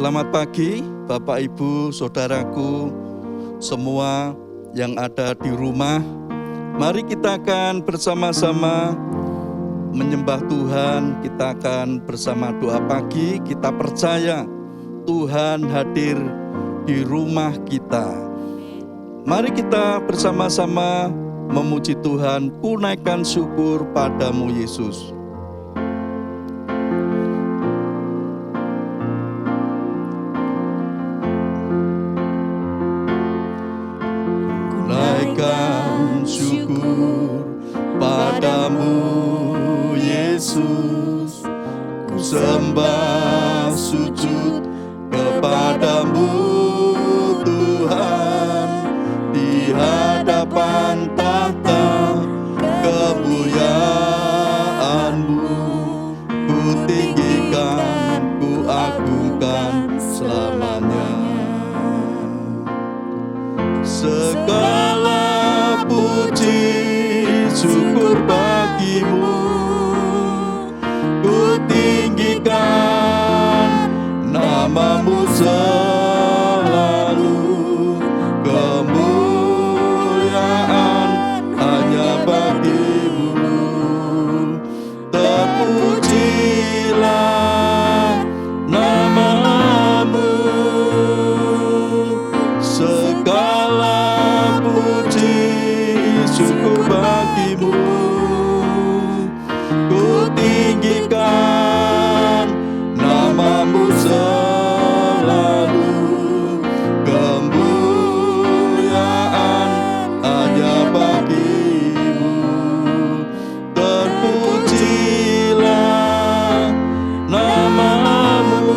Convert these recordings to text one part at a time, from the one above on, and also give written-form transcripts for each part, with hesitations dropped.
Selamat pagi Bapak Ibu, Saudaraku, semua yang ada di rumah. Mari kita akan bersama-sama menyembah Tuhan. Kita akan bersama doa pagi. Kita percaya Tuhan hadir di rumah kita. Mari kita bersama-sama memuji Tuhan. Ku naikkan syukur padamu Yesus. Syukur padamu Yesus, ku sembah sujud kepadamu Tuhan, di hadapan tahta kemuliaan-Mu, ku tinggikan, ku agungkan selamanya. Segala puji syukur bagimu, ku tinggikan namamu selalu. Kemuliaan hanya bagimu, terpujilah namamu. Segala puji syukur bagimu, ku tinggikan namamu selalu. Kemuliaan hanya bagimu, terpujilah namamu.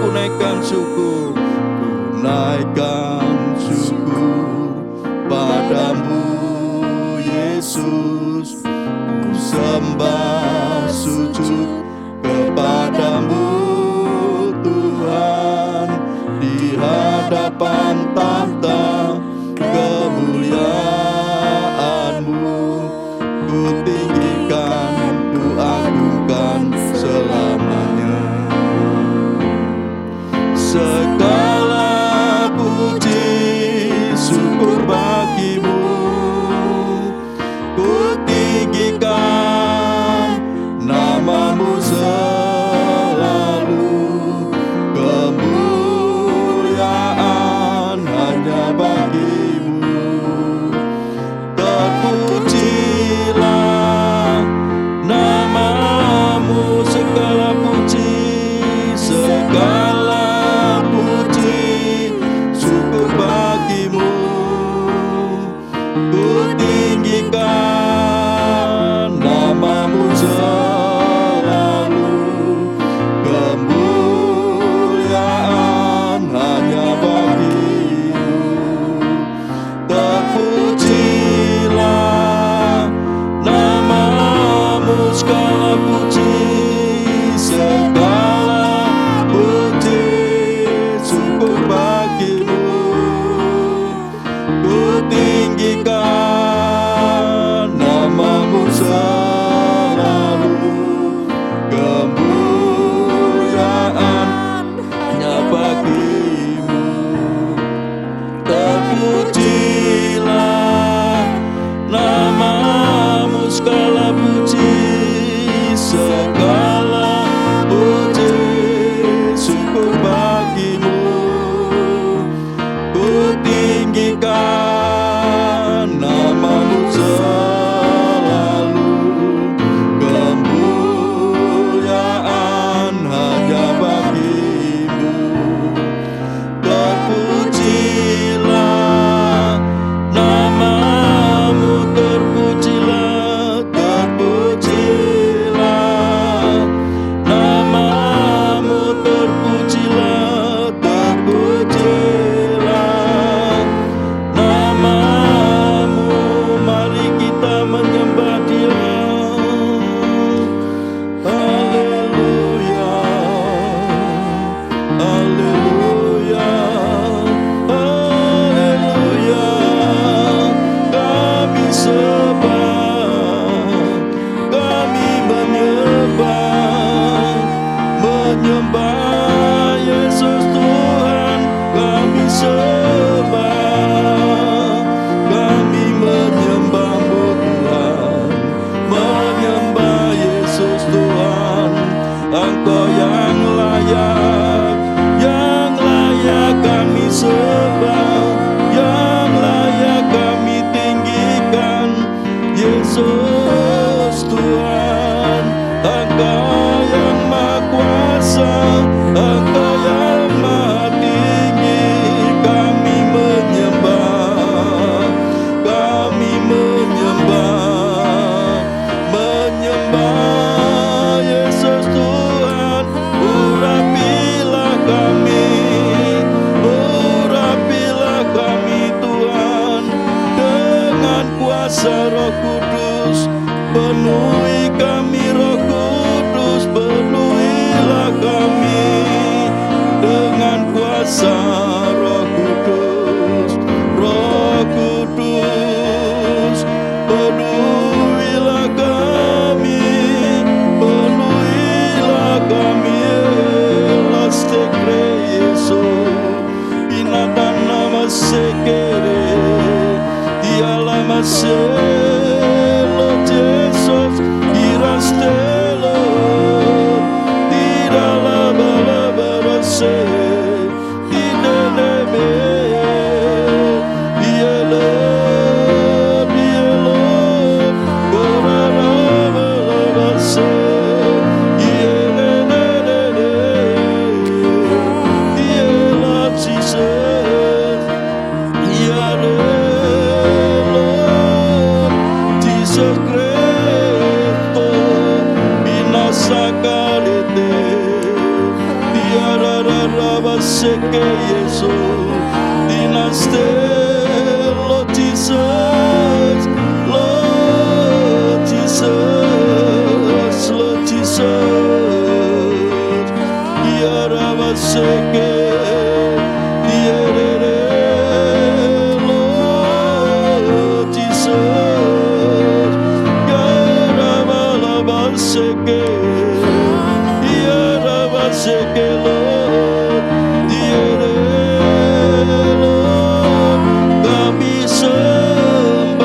Ku naikkan syukur, ku naikkan syukur padamu Yesus, ku sembah sujud kepadamu Tuhan, di hadapan tahta kemuliaan-Mu, ku tinggikan, ku agungkan selamanya. Segala puji syukur bagimu, ku tinggikan namamu selalu. Kemuliaan hanya bagimu, terpujilah namamu. Segala puji syukur bagimu, ku tinggikan namamu selalu. Kemuliaan hanya bagimu, terpujilah namamu. Segala puji syukur bagimu, ku tinggikan namamu selalu. Kemuliaan hanya bagimu, terpujilah namamu. Segala puji syukur bagimu, ku tinggikan namamu selalu. Kemuliaan hanya bagimu, terpujilah namamu. Terpujilah namamu. Terpujilah namamu. Mari kita menyembah Dia. Haleluya, haleluya, haleluya. Kami sembah, kami menyembah Yesus. kuasa Roh Kudus, Roh Kudus, penuhilah kami, Laste Yesu, binatang nama sekere, dialah maselo Jesus, irastelo, tidaklah bala-barase, tidaklah Seke Yesu, dinaste Lord Jesus, Lord Jesus, Lord Jesus, ya Rama Seke, Lord Jesus, ya Rama Lama Seke, ya Rama Seke Lord. Kami sembah,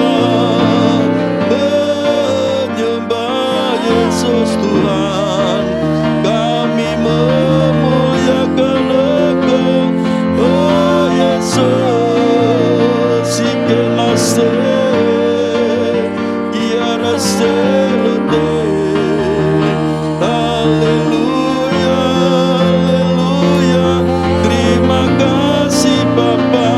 menyembah Yesus Tuhan. Kami memuliakan Engkau, oh Yesus. Ikenaste, iaraste lote. Haleluya, haleluya. Terima kasih Bapa,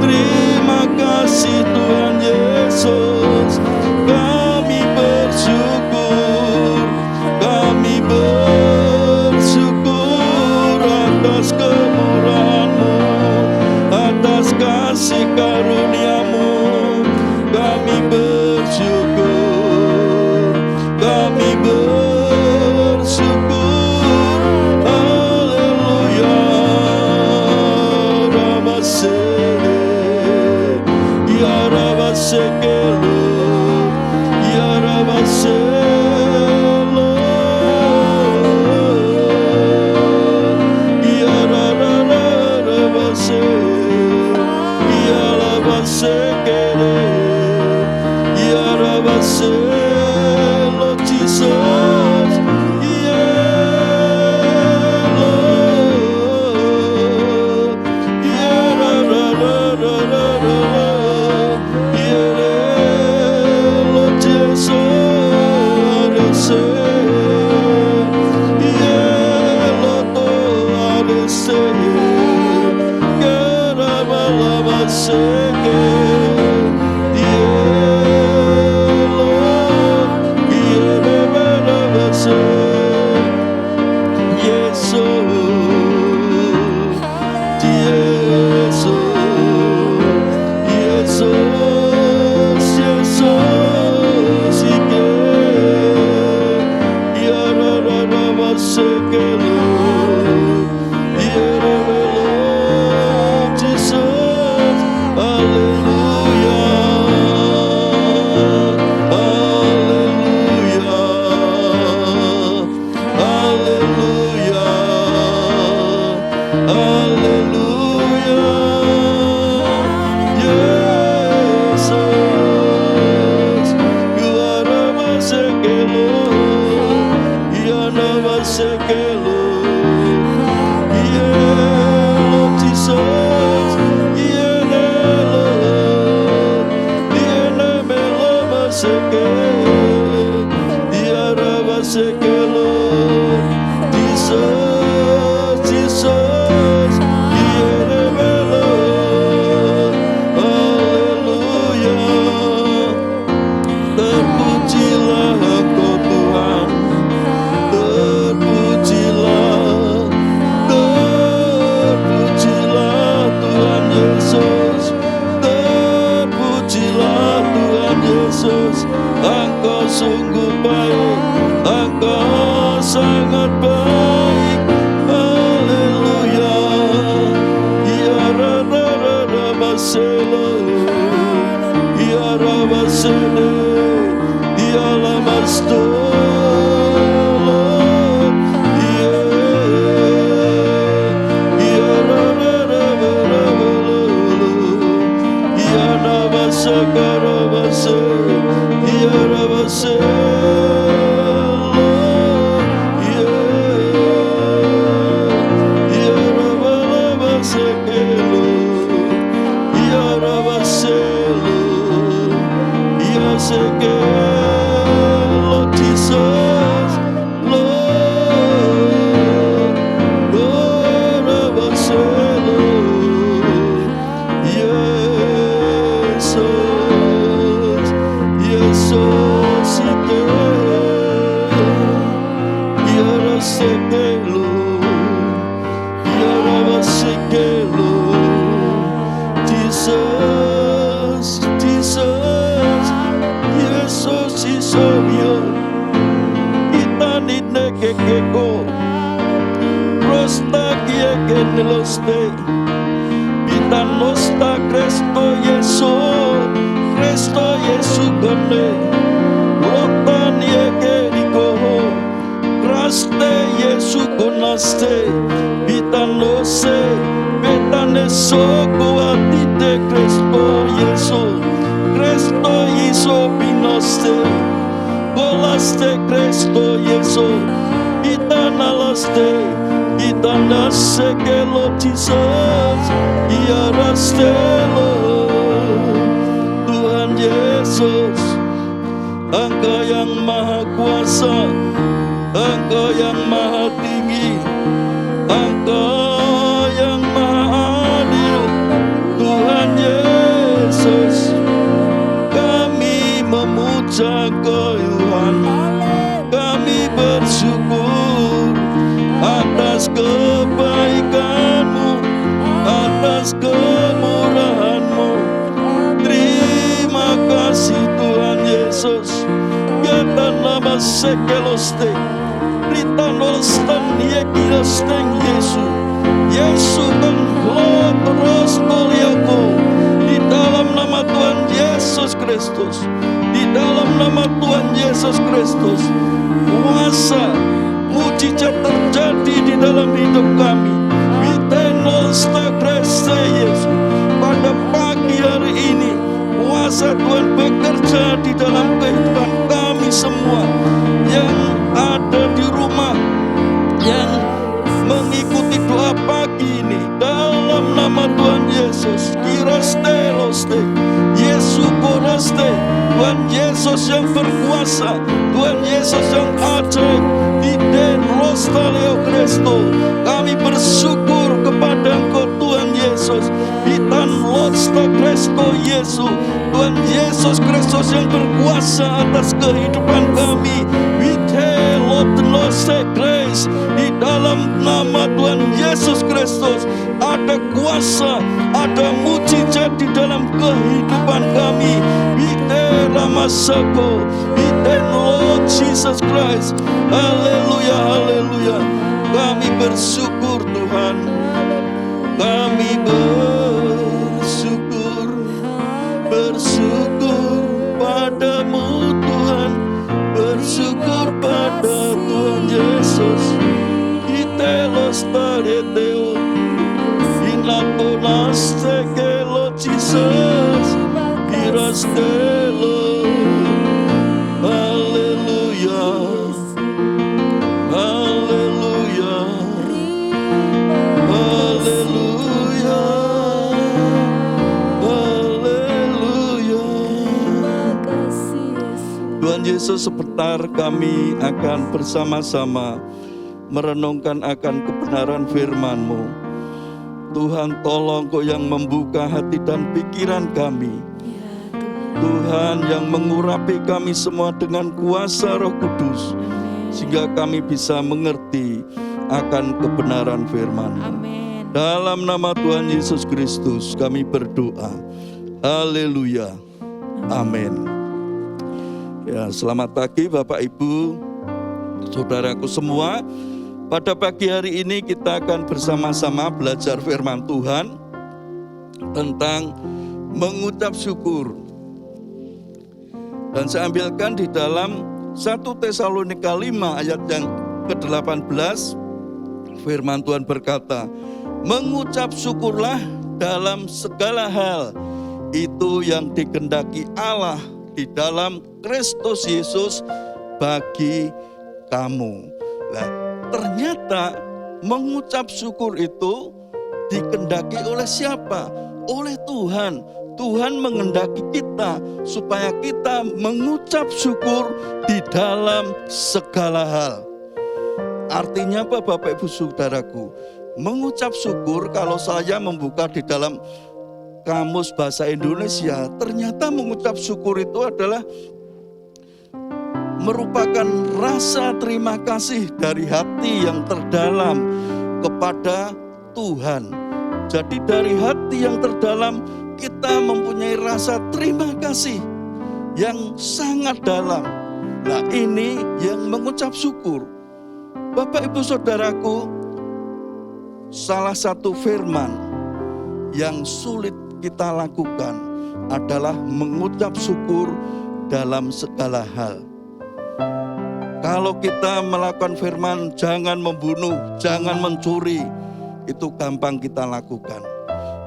terima kasih Tuhan Yesus. Kami bersyukur atas kemurahan-Mu, atas kasih karunia-Mu. Kami bersyukur, kami bersyukur. Haleluya. Ya Rabasekelo, Ya Rabaselo, Ya Rabase, Ya Rabasekele, Ya Rabaselo, Jesus, Jesus, Jesus, sede, ialah mastolo, Tuhan Yesus, Engkau yang maha kuasa, Engkau yang maha tinggi, Engkau yang maha adil. Tuhan Yesus, kami memuja Tuhan, kami bersyukur atas kebaikan-Mu, atas kemurahan-Mu. Terima kasih Tuhan Yesus. Nama sekeloste, Britan Olstan Yekilosteng Yesu, Yesu terus koliako. Di dalam nama Tuhan Yesus Kristus, di dalam nama Tuhan Yesus Kristus, kuasa mujizat terjadi di dalam hidup kami. Witenolsta Kriste Yesus, pada pagi hari ini kuasa Tuhan bekerja di dalam kehidupan kami semua yang ada di rumah, yang mengikuti doa pagi ini. Dalam nama Tuhan Yesus, Kiraste Loste, Yesus Koraste, Tuhan Yesus yang berkuasa, Tuhan Yesus yang ajaib, Tiden Rosta Leo Kristo. Kami bersyukur kepada Engkau Tuhan Yesus, Hitan Losta Kristo Yesus, Tuhan Yesus Kristus yang berkuasa atas kehidupan kami. Wite Lotnose Grace, di dalam nama Tuhan Yesus Kristus ada kuasa, ada mujizat di dalam kehidupan kami. Wite Ramasako, Wite Lord Jesus Christ. Haleluya, haleluya. Kami bersyukur Tuhan, kami bersyukur padamu Tuhan, bersyukur pada Tuhan Yesus. Kita lostareteo, inlatonas tekelo Jesus, irastelo. Haleluya, haleluya, haleluya, haleluya. Tuhan Yesus, sebentar kami akan bersama-sama merenungkan akan kebenaran firman-Mu. Tuhan, tolong Kau yang membuka hati dan pikiran kami. Tuhan yang mengurapi kami semua dengan kuasa Roh Kudus, sehingga kami bisa mengerti akan kebenaran firman-Mu. Dalam nama Tuhan Yesus Kristus kami berdoa. Haleluya. Amin. Ya, selamat pagi Bapak Ibu, saudaraku semua. Pada pagi hari ini kita akan bersama-sama belajar firman Tuhan tentang mengucap syukur. Dan saya ambilkan di dalam 1 Tesalonika 5 ayat yang ke-18, firman Tuhan berkata, mengucap syukurlah dalam segala hal, itu yang dikehendaki Allah di dalam Kristus Yesus bagi kamu. Nah, ternyata mengucap syukur itu dikehendaki oleh siapa? Oleh Tuhan. Tuhan menghendaki kita supaya kita mengucap syukur di dalam segala hal. Artinya apa Bapak Ibu Saudaraku? Mengucap syukur, kalau saya membuka di dalam Kamus Bahasa Indonesia, ternyata mengucap syukur itu adalah merupakan rasa terima kasih dari hati yang terdalam kepada Tuhan. Jadi dari hati yang terdalam kita mempunyai rasa terima kasih yang sangat dalam. Nah, ini yang mengucap syukur. Bapak Ibu Saudaraku, salah satu firman yang sulit kita lakukan adalah mengucap syukur dalam segala hal. Kalau kita melakukan firman jangan membunuh, jangan mencuri, itu gampang kita lakukan.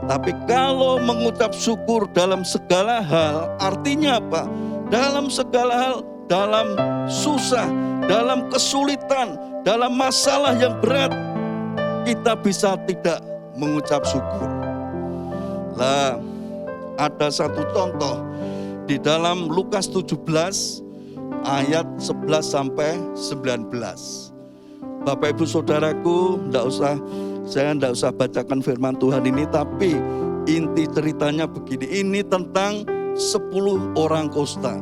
Tapi kalau mengucap syukur dalam segala hal, artinya apa? Dalam segala hal, dalam susah, dalam kesulitan, dalam masalah yang berat, kita bisa tidak mengucap syukur. Lah, ada satu contoh di dalam Lukas 17 ayat 11 sampai 19. Bapak Ibu Saudaraku, saya tidak usah bacakan firman Tuhan ini, tapi inti ceritanya begini. Ini tentang 10 orang kusta.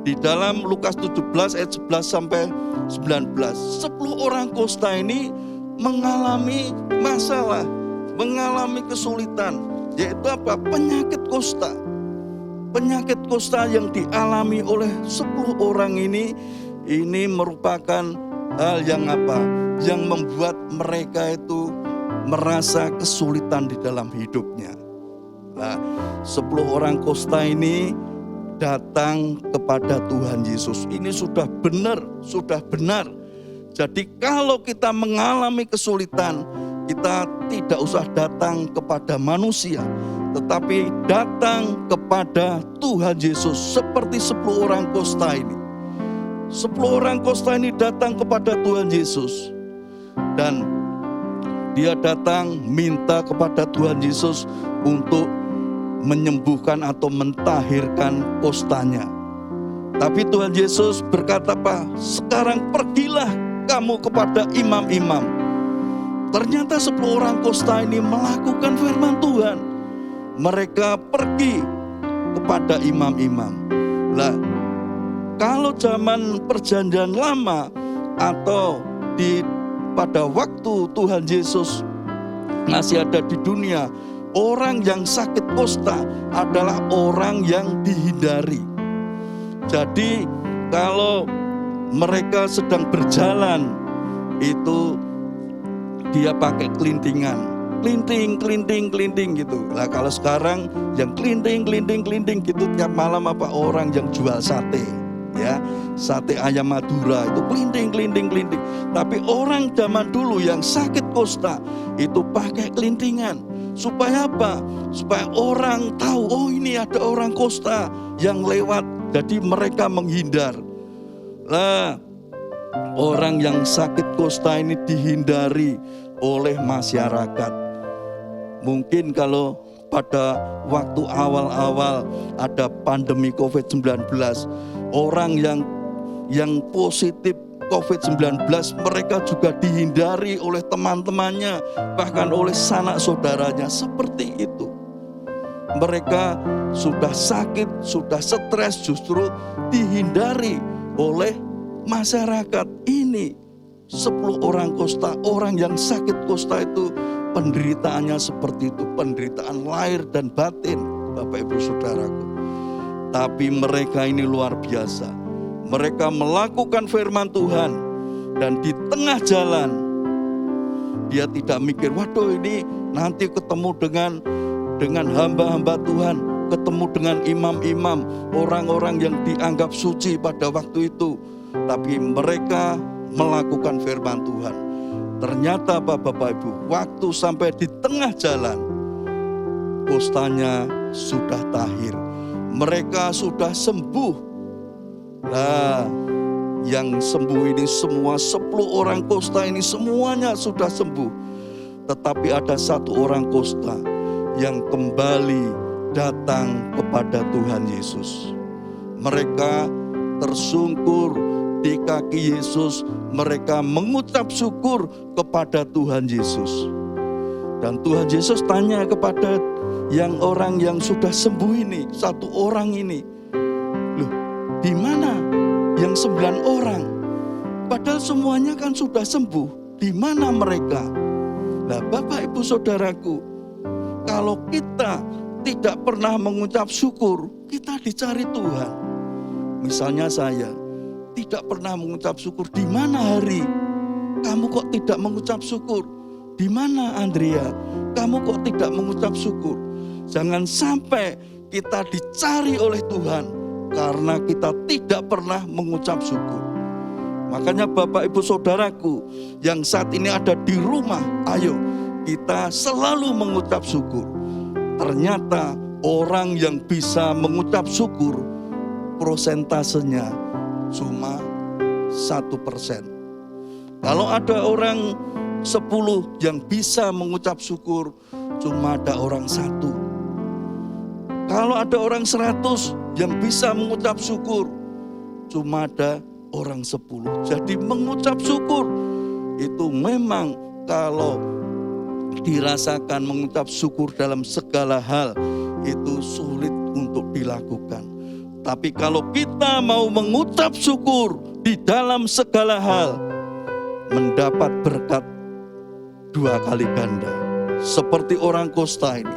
Di dalam Lukas 17 ayat 11 sampai 19. 10 orang kusta ini mengalami masalah, mengalami kesulitan, yaitu apa? Penyakit kusta. Penyakit kusta yang dialami oleh 10 orang ini merupakan hal yang apa? Yang membuat mereka itu merasa kesulitan di dalam hidupnya. Nah, 10 orang kusta ini datang kepada Tuhan Yesus. Ini sudah benar. Jadi kalau kita mengalami kesulitan, kita tidak usah datang kepada manusia, tetapi datang kepada Tuhan Yesus seperti 10 orang kusta ini. 10 orang kusta ini datang kepada Tuhan Yesus. Dan dia datang minta kepada Tuhan Yesus untuk menyembuhkan atau mentahirkan kustanya. Tapi Tuhan Yesus berkata apa? Sekarang pergilah kamu kepada imam-imam. Ternyata 10 orang kusta ini melakukan firman Tuhan. Mereka pergi kepada imam-imam. Lah, kalau zaman perjanjian lama atau pada waktu Tuhan Yesus masih ada di dunia, orang yang sakit kusta adalah orang yang dihindari. Jadi kalau mereka sedang berjalan, itu dia pakai kelintingan, kelinting gitu. Lah kalau sekarang yang kelinting gitu tiap malam apa orang yang jual sate, ya, sate ayam Madura itu kelinting. Tapi orang zaman dulu yang sakit kusta itu pakai kelintingan. Supaya apa? Supaya orang tahu, oh ini ada orang kusta yang lewat. Jadi mereka menghindar. Lah, orang yang sakit kusta ini dihindari oleh masyarakat. Mungkin kalau pada waktu awal-awal ada pandemi COVID-19, orang yang positif COVID-19 mereka juga dihindari oleh teman-temannya, bahkan oleh sanak saudaranya. Seperti itu. Mereka sudah sakit, sudah stres, justru dihindari oleh masyarakat. Ini 10 orang kusta, orang yang sakit kusta itu penderitaannya seperti itu, penderitaan lahir dan batin, Bapak Ibu Saudaraku. Tapi mereka ini luar biasa. Mereka melakukan firman Tuhan dan di tengah jalan dia tidak mikir, waduh ini nanti ketemu dengan hamba-hamba Tuhan, ketemu dengan imam-imam, orang-orang yang dianggap suci pada waktu itu. Tapi mereka melakukan firman Tuhan. Ternyata Bapak Ibu, waktu sampai di tengah jalan, kostanya sudah tahir. Mereka sudah sembuh. Nah, yang sembuh ini semua 10 orang kosta ini semuanya sudah sembuh. Tetapi ada 1 orang kosta yang kembali datang kepada Tuhan Yesus. Mereka tersungkur di kaki Yesus, mereka mengucap syukur kepada Tuhan Yesus. Dan Tuhan Yesus tanya kepada orang yang sudah sembuh ini, 1 orang ini, loh, di mana yang 9 orang? Padahal semuanya kan sudah sembuh. Di mana mereka? Nah, Bapak Ibu Saudaraku, kalau kita tidak pernah mengucap syukur, kita dicari Tuhan. Misalnya saya tidak pernah mengucap syukur. Di mana Hari? Kamu kok tidak mengucap syukur? Di mana Andrea? Kamu kok tidak mengucap syukur? Jangan sampai kita dicari oleh Tuhan karena kita tidak pernah mengucap syukur. Makanya Bapak Ibu Saudaraku yang saat ini ada di rumah, ayo kita selalu mengucap syukur. Ternyata orang yang bisa mengucap syukur prosentasenya cuma 1%. Kalau ada orang 10 yang bisa mengucap syukur, cuma ada orang 1. Kalau ada orang 100 yang bisa mengucap syukur, cuma ada orang 10. Jadi mengucap syukur itu memang kalau dirasakan mengucap syukur dalam segala hal itu sulit untuk dilakukan. Tapi kalau kita mau mengucap syukur di dalam segala hal, mendapat berkat 2 kali ganda. Seperti orang kosta ini.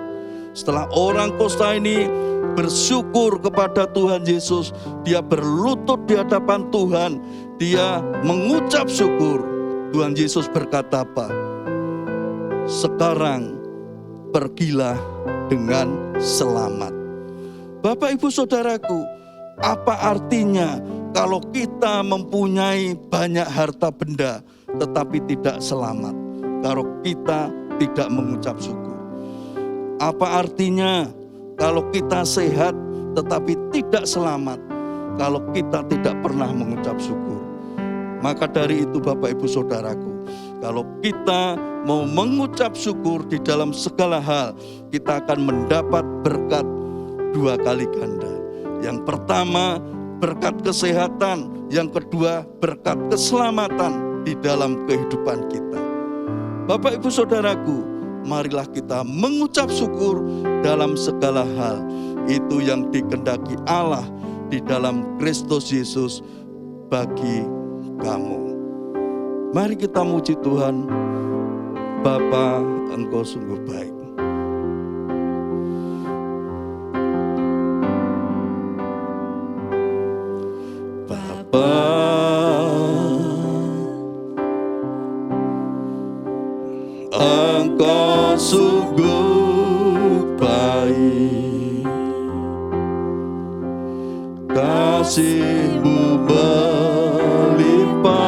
Setelah orang kosta ini bersyukur kepada Tuhan Yesus, dia berlutut di hadapan Tuhan, dia mengucap syukur. Tuhan Yesus berkata apa? Sekarang pergilah dengan selamat. Bapak Ibu Saudaraku, apa artinya kalau kita mempunyai banyak harta benda tetapi tidak selamat? Kalau kita tidak mengucap syukur. Apa artinya kalau kita sehat tetapi tidak selamat? Kalau kita tidak pernah mengucap syukur. Maka dari itu Bapak Ibu Saudaraku, kalau kita mau mengucap syukur di dalam segala hal, kita akan mendapat berkat 2 kali ganda. Yang pertama berkat kesehatan, yang kedua berkat keselamatan di dalam kehidupan kita. Bapak Ibu Saudaraku, marilah kita mengucap syukur dalam segala hal. Itu yang dikehendaki Allah di dalam Kristus Yesus bagi kamu. Mari kita muji Tuhan. Bapa, Engkau sungguh baik. Bapa, Engkau sungguh baik, kasih-Mu melimpah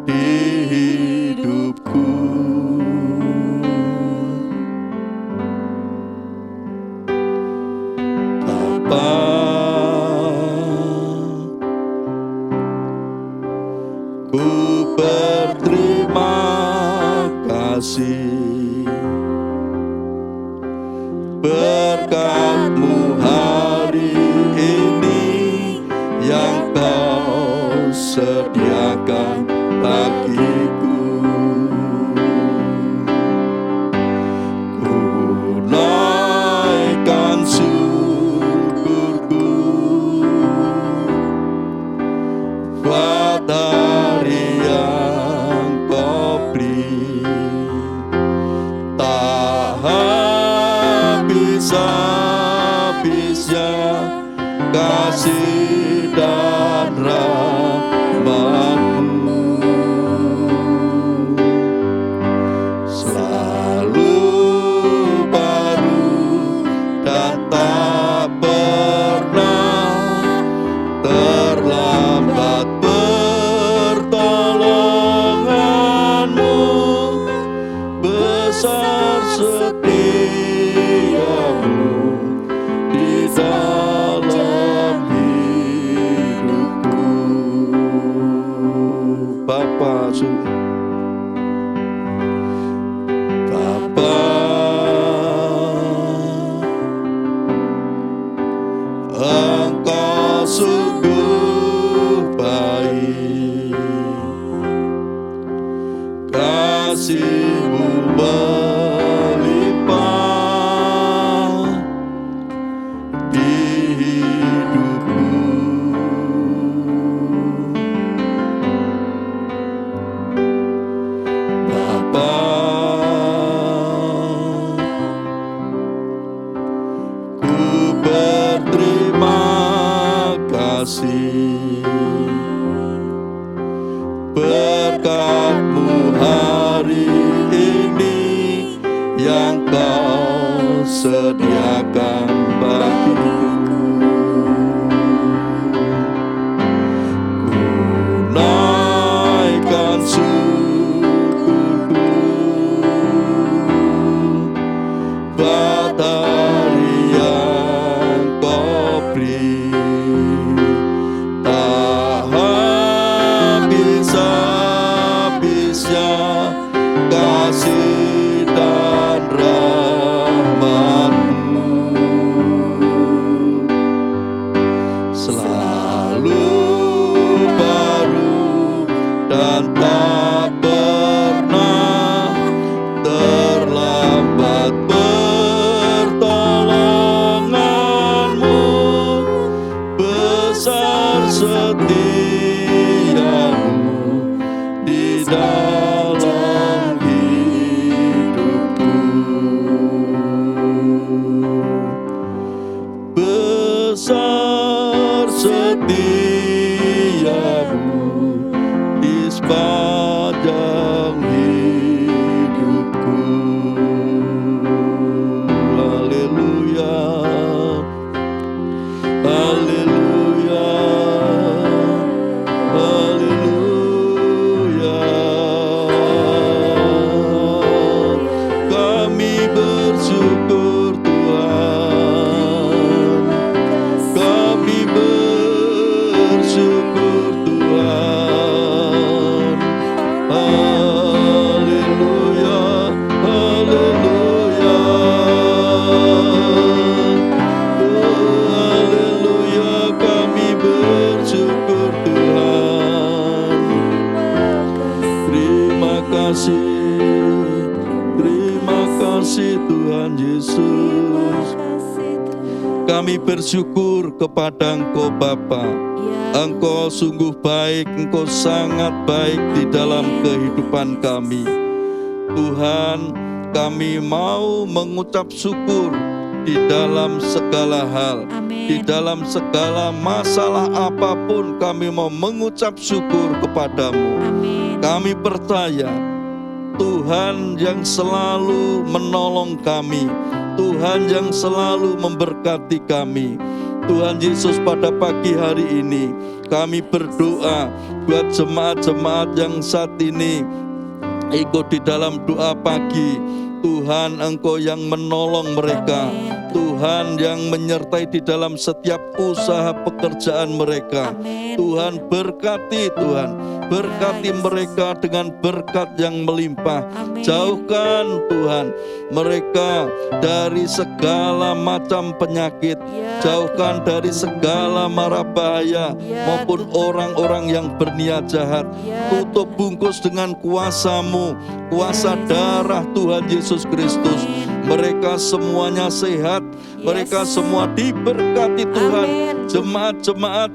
di hidupku. Bapa, ku berterima kasih, berkat-Mu hari ini yang Kau sediakan bagiku. Ku naikkan syukurku buat hari yang Kau beri. Tak habis-habisnya kasih dan rahmat-Mu, selalu kasih-Mu melimpah di hidupku. Bapa, ku berterima kasih berkat-Mu hari ini yang Kau sediakan bagiku. Ku naikkan syukurku, Batari yang Kau beri tak habis-habisnya kasih dan rahmat-Mu, selalu baru dan tak pernah terlambat. Pertolongan-Mu besar, setia-Mu di dalam hidupku. Besar setia-Mu di sepanjang hidupku. Haleluya, haleluya, haleluya. Kami bersyukur Tuhan, kami bersyukur Tuhan. Haleluya, haleluya, haleluya. Kami bersyukur Tuhan. Terima kasih Tuhan Yesus. Kami bersyukur kepada Engkau Bapa. Engkau sungguh baik, Engkau sangat baik di dalam kehidupan kami. Tuhan, kami mau mengucap syukur di dalam segala hal. Di dalam segala masalah apapun kami mau mengucap syukur kepadamu. Kami percaya Tuhan yang selalu menolong kami, Tuhan yang selalu memberkati kami. Tuhan Yesus, pada pagi hari ini kami berdoa buat jemaat-jemaat yang saat ini ikut di dalam doa pagi. Tuhan, Engkau yang menolong mereka, Tuhan yang menyertai di dalam setiap usaha pekerjaan mereka. Tuhan, berkati Tuhan, berkati mereka dengan berkat yang melimpah. Jauhkan Tuhan mereka dari segala macam penyakit, jauhkan dari segala mara bahaya maupun orang-orang yang berniat jahat. Tutup bungkus dengan kuasa-Mu, kuasa darah Tuhan Yesus Kristus. Mereka semuanya sehat, mereka semua diberkati Tuhan. Jemaat-jemaat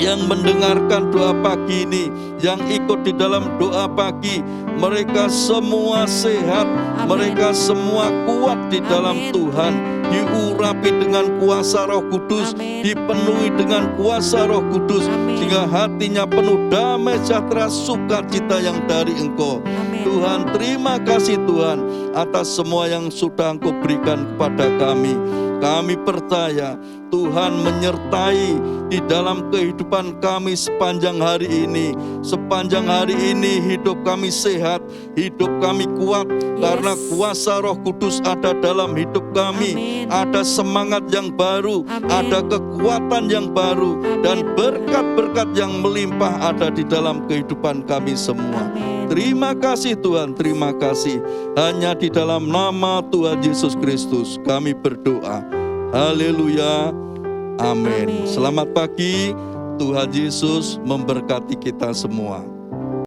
yang mendengarkan doa pagi ini, yang ikut di dalam doa pagi, mereka semua sehat, mereka semua kuat di dalam Tuhan, diurapi dengan kuasa Roh Kudus, dipenuhi dengan kuasa Roh Kudus, sehingga hatinya penuh damai sejahtera sukacita yang dari Engkau. Tuhan, terima kasih Tuhan atas semua yang sudah Engkau berikan kepada kami. Kami percaya Tuhan menyertai di dalam kehidupan kami sepanjang hari ini. Sepanjang hari ini hidup kami sehat, hidup kami kuat, karena kuasa Roh Kudus ada dalam hidup kami. Ada semangat yang baru, ada kekuatan yang baru, dan berkat-berkat yang melimpah ada di dalam kehidupan kami semua. Terima kasih Tuhan, terima kasih. Hanya di dalam nama Tuhan Yesus Kristus kami berdoa. Haleluya. Amin. Selamat pagi. Tuhan Yesus memberkati kita semua.